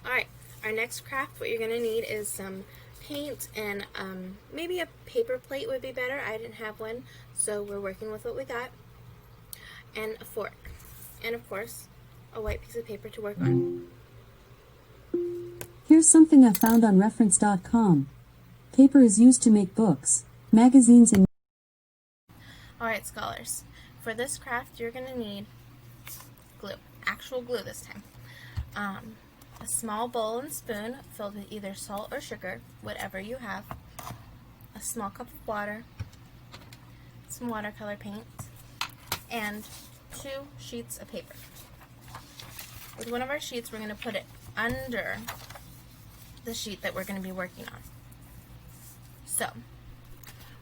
Alright, our next craft, what you're going to need is some paint and maybe a paper plate would be better. I didn't have one, so we're working with what we got. And a fork. And of course, a white piece of paper to work on. Here's something I found on reference.com. Paper is used to make books, magazines, and... Alright, scholars. For this craft, you're going to need glue. Actual glue this time. A small bowl and spoon filled with either salt or sugar, whatever you have. A small cup of water. Some watercolor paint. And 2 sheets of paper. With one of our sheets, we're going to put it under the sheet that we're going to be working on. So,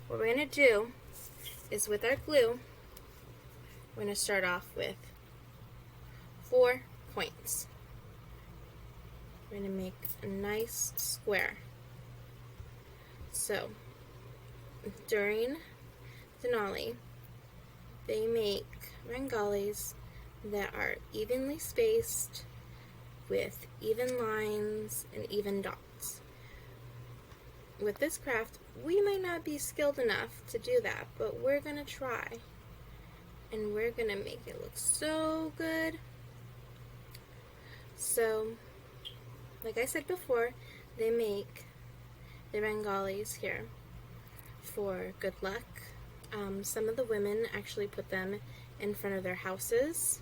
what we're going to do is with our glue, we're going to start off with 4 points. We're going to make a nice square. So, during Dinali, they make Rangolis that are evenly spaced with even lines and even dots. With this craft, we might not be skilled enough to do that, but we're going to try. And we're going to make it look so good. So, like I said before, they make the Rangolis here for good luck. Some of the women actually put them in front of their houses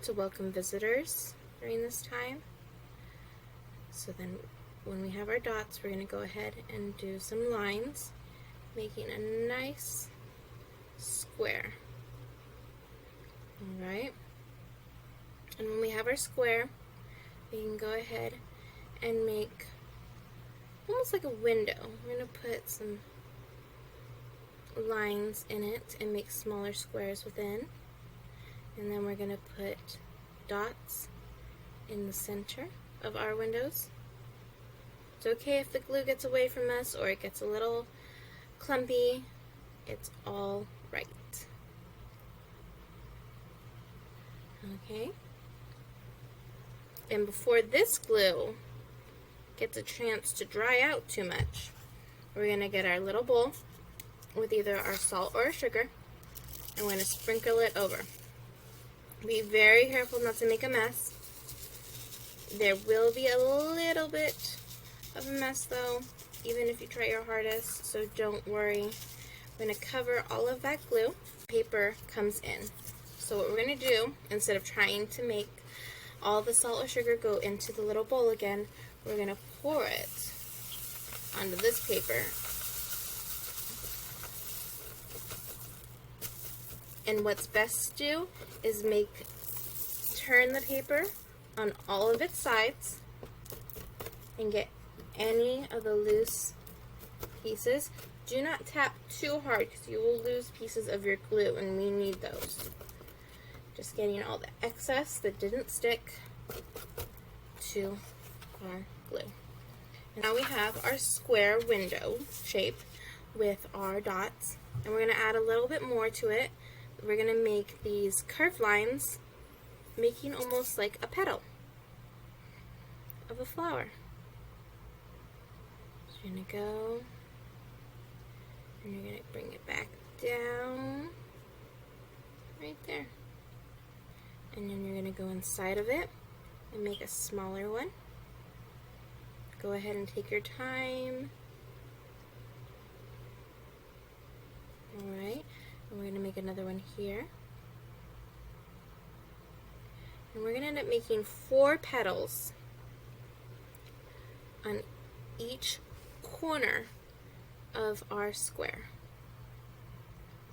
to welcome visitors during this time. So then when we have our dots, we're going to go ahead and do some lines, making a nice square. Alright? And when we have our square, we can go ahead and make almost like a window. We're going to put some lines in it and make smaller squares within. And then we're going to put dots in the center of our windows. It's okay if the glue gets away from us or it gets a little clumpy. It's all right. Okay. And before this glue gets a chance to dry out too much, we're going to get our little bowl with either our salt or our sugar, and we're going to sprinkle it over. Be very careful not to make a mess. There will be a little bit of a mess though, even if you try your hardest, so don't worry. We're going to cover all of that glue. Paper comes in. So what we're going to do, instead of trying to make all the salt or sugar go into the little bowl again, we're going to pour it onto this paper. And what's best to do is turn the paper on all of its sides and get any of the loose pieces. Do not tap too hard because you will lose pieces of your glue, and we need those. Just getting all the excess that didn't stick to our glue. And now we have our square window shape with our dots, and we're going to add a little bit more to it. We're going to make these curved lines, making almost like a petal of a flower. So you're going to go, and you're going to bring it back down right there. And then you're going to go inside of it and make a smaller one. Go ahead and take your time. Alright, and we're going to make another one here. And we're going to end up making 4 petals on each corner of our square.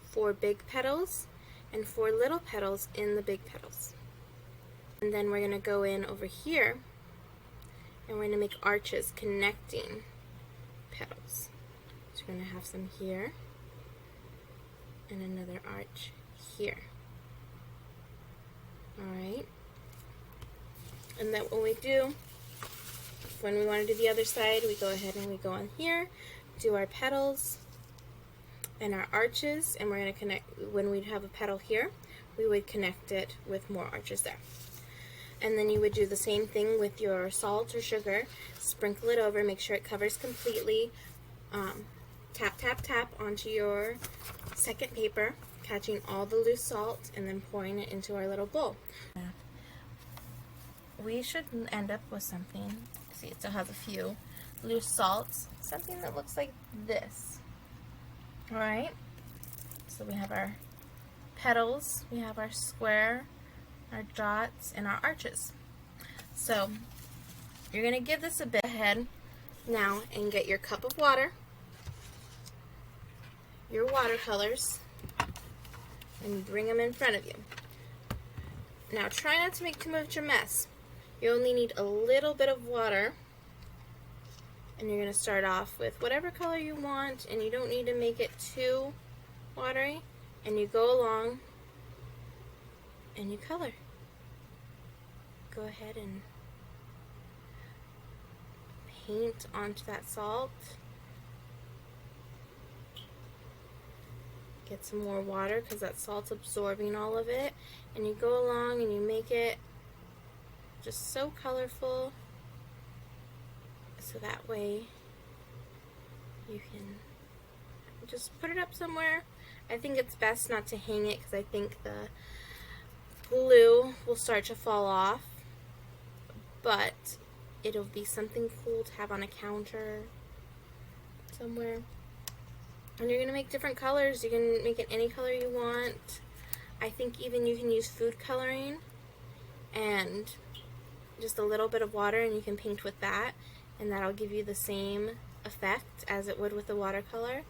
4 big petals and 4 little petals in the big petals. And then we're going to go in over here and we're going to make arches connecting petals. So we're going to have some here and another arch here. Alright. And then when we want to do the other side, we go ahead and we go on here, do our petals and our arches, and we're going to connect, when we have a petal here, we would connect it with more arches there. And then you would do the same thing with your salt or sugar. Sprinkle it over, make sure it covers completely. Tap, tap, tap onto your second paper, catching all the loose salt, and then pouring it into our little bowl. We should end up with something. See, it still has a few loose salts. Something that looks like this. Alright? So we have our petals, we have our square, our dots, and our arches. So you're going to give this a bit ahead now and get your cup of water, your watercolors, and bring them in front of you. Now try not to make too much of a mess. You only need a little bit of water, and you're going to start off with whatever color you want, and you don't need to make it too watery, and you go along and you color. Go ahead and paint onto that salt. Get some more water because that salt's absorbing all of it, and you go along and you make it just so colorful, so that way you can just put it up somewhere. I think it's best not to hang it because I think the glue will start to fall off, but it'll be something cool to have on a counter somewhere. And you're going to make different colors. You can make it any color you want. I think even you can use food coloring and just a little bit of water, and you can paint with that, and that'll give you the same effect as it would with the watercolor.